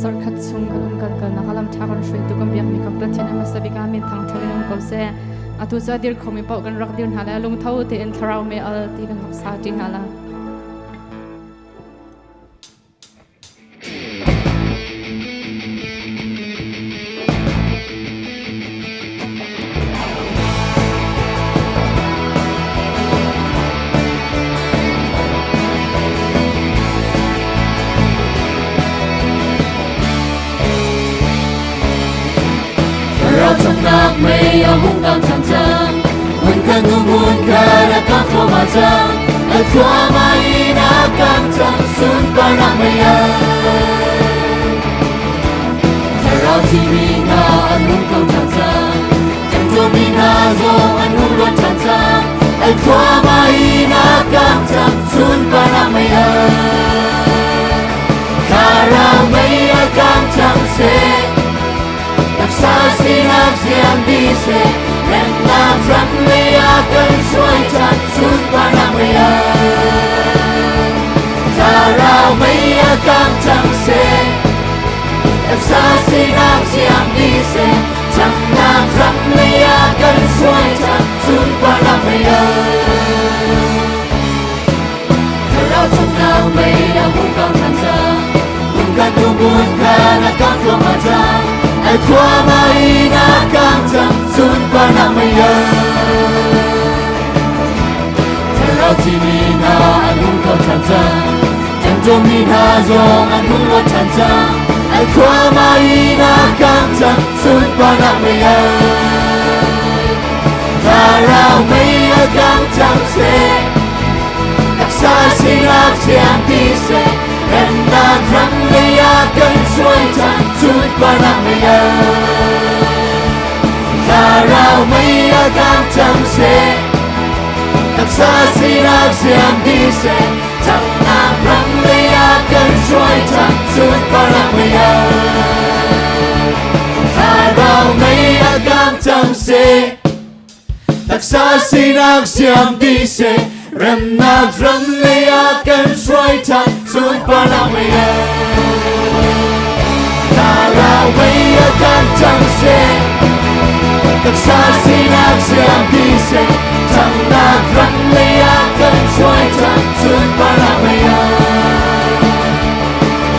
sar khat chung kan nakalam thakan shui tu kan biak mi kap ta chen ama sabi ka min thang thalin ko se atu cha dir khomi pau kan rak dir hala lung thau te en tharau me al ti kan sa ti halaไม่ยอมมุ่งตามทางเธอมันกันดูมุนกันและกันเข้ามาเจอไอ้ความไม่น่ากันจังสุดปานักไม่ยอมแต่เราที่มีหน้าอันมุ่งตามทางเธอยังจะมีหน้าโซอันมุ่งรถทางเธอไอ้ความไม่น่ากันจังสุดปานักไม่ยอมถ้าเราไม่อยากกันจังเสียSaksi nak siang bisa Renang ramai akan suai tak sumpah namanya Tarau mai akan tangse Saksi nak siang bisa Renang ramai akan suai tak sumpah namanya Tarau tenang mai aku kau tangsa Bukan tubuhkan akan kau mata Ai qua mai na cam chẳng xuân qua năm mây Thở thì mi na anh hùng cầu chẳng cha Chẳng cho mi na dòng anh hùng lo chẳng cha Ai qua mai na cam chẳng xuân qua năm mây Thở rao mây cam chẳng xe Đặc xa xin ác chẳng đi xe Em đã răng mây cân xuôi chẳng xuân qua năm mây Ta rao mây cam chẳng xe Đặc xa xin ác chẳng đi xe Chẳng nàng răng mây cân xuôi chẳng xuân qua năm mây Ta rao mây cam chẳng xe Đặc xa xin ác chẳng đi xe Rem na drum le akan swai tak sun panamaya Tara way akan tang se Tak sa sinak siang di se Tang na drum le akan swai tak sun panamaya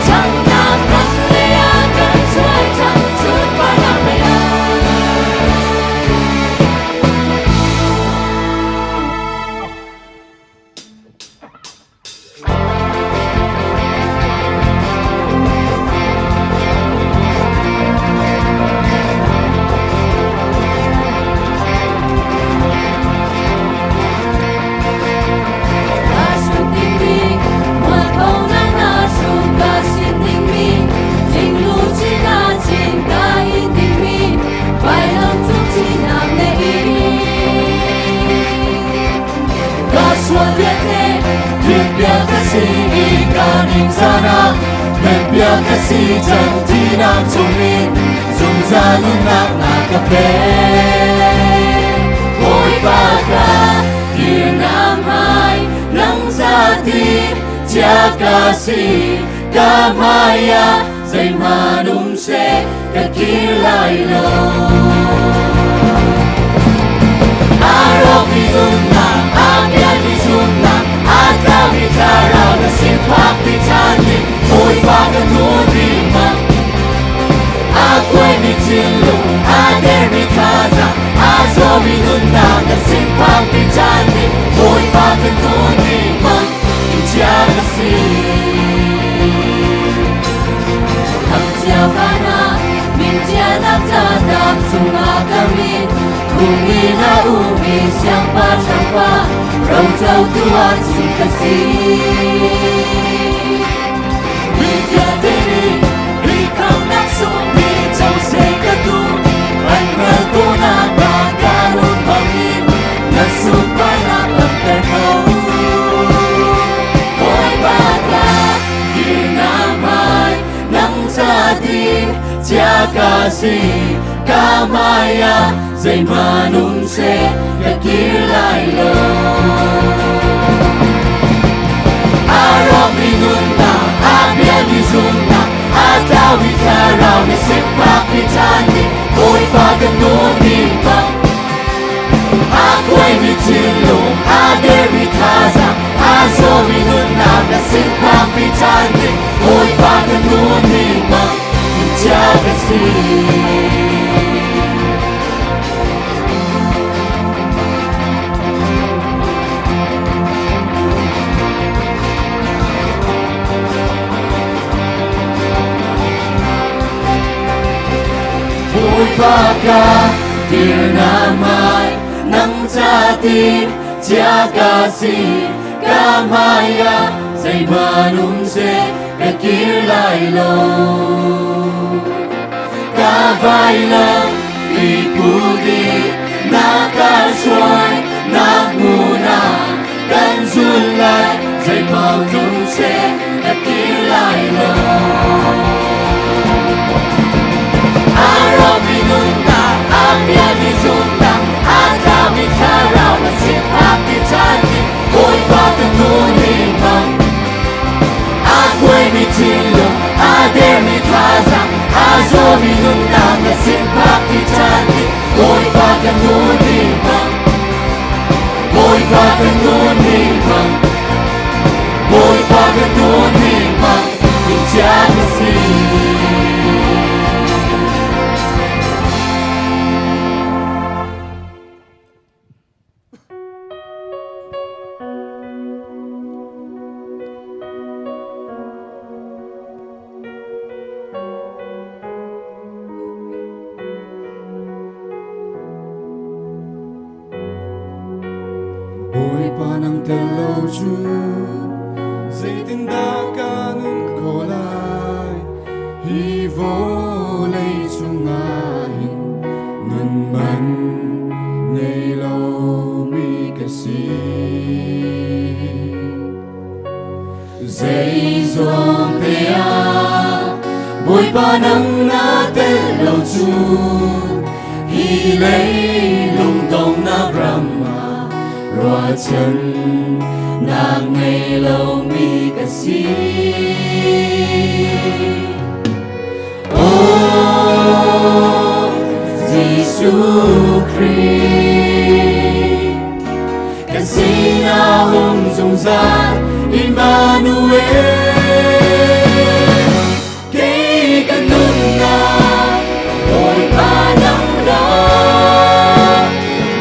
Tang na drum le akan swai tak sun panamaya Sana Membiar kasih janji nak cumin Sumsa lunak nak kape Ôi baka Hirnam hai Nang sati Chia kasih Kamaya Zay manum se Kakilay lo Arok izunna Agyan izunna Atau bicara bersimpak di cantik Oi bagan nudima Aku ini cilu Ader di kaza Azo minunda bersimpak di cantik Oi bagan nudima Injaga si Hamsiapana Mintiana tatap Sunga kami Kumina umi Siapa siapa Rau jauh Tuhan si kasih Bika diri Bikam nak sumi Jauh sekatu Angka kuna Bagarun bangin Nasupay na pagkakaw Hoy baka Ginamay Nang satin Tia kasih Kamaya Zay manunse Kakilay lo Arok minunda Abiyag izunda Atawi cantik, ôi bahkan memang puncak kasih. Ôi baka dinamai nang sa atin Tia kasih kamaya Say manumse kakilay lo Kavailang ipudi Nakasyoy nakmuna Kansulay Say manumse kakilay lo Araw minunta ang yanizunta At kami karaw na sipak di cantik Ôi bahkan memang Ako'y mitilo Ader mitaza Azo minunta na sipak di cantik Ôi bahkan memang Ôi bahkan memang Ôi bahkan memang Puncak kasih. Buhay pa ng telauju Sa itindakan ng kulay Hivolay sungahin Nun man Nilaw mi kasi Zay zong tea Buhay pa ng natelauju Hilay lungtong na Brahma Rua chân nàng ngày lâu mi ca si Oh Giêsu Christ ca si na hôm rộng rãi Emmanuel kể cả nôn na Ôi ba nắng đó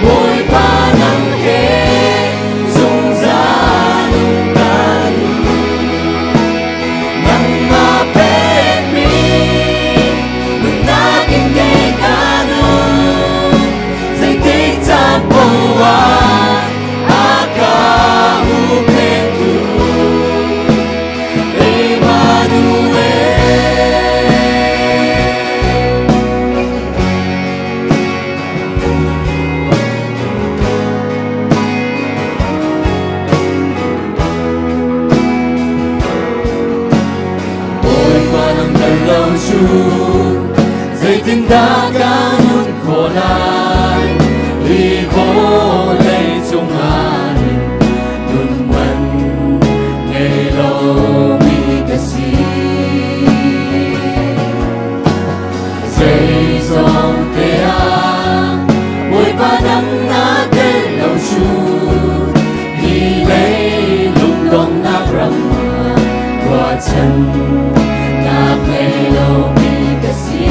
Ôi ba nắng Dây tindakan ng kulay Hivolay sungahin Nun man Nilaw mi kasi Zay zong tea Buhay pa ng natelau shoot Hilay lungtong na Brahma Rua chân na Nilaw mi kasi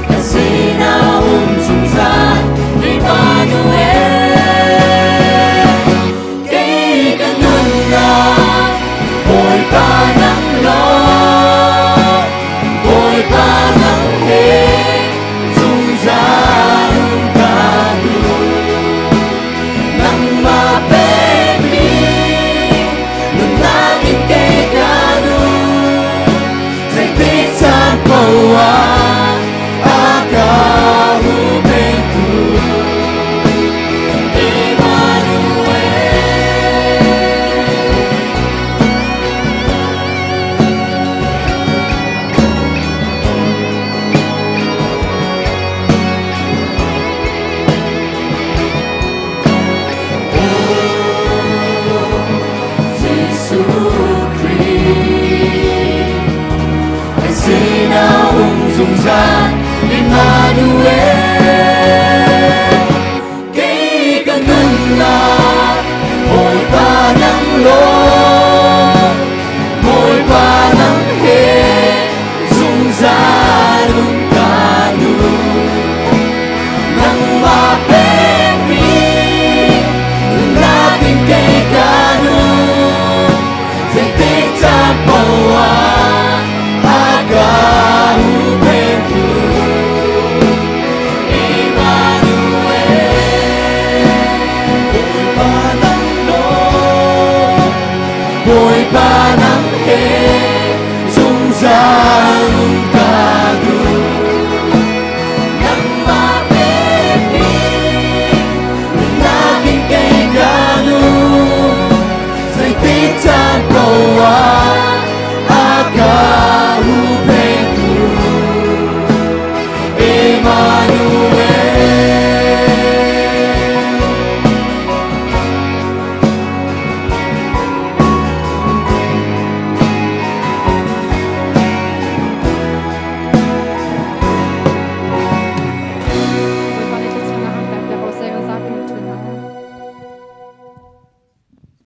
Kasi Kay kanunat mo'y panang lo mo'y panang he Dung zarong kanu Nang mapemi natin kay kanu Say tikta pawa Agahubentu Emmanuel Mo'y panang lo mo'y panang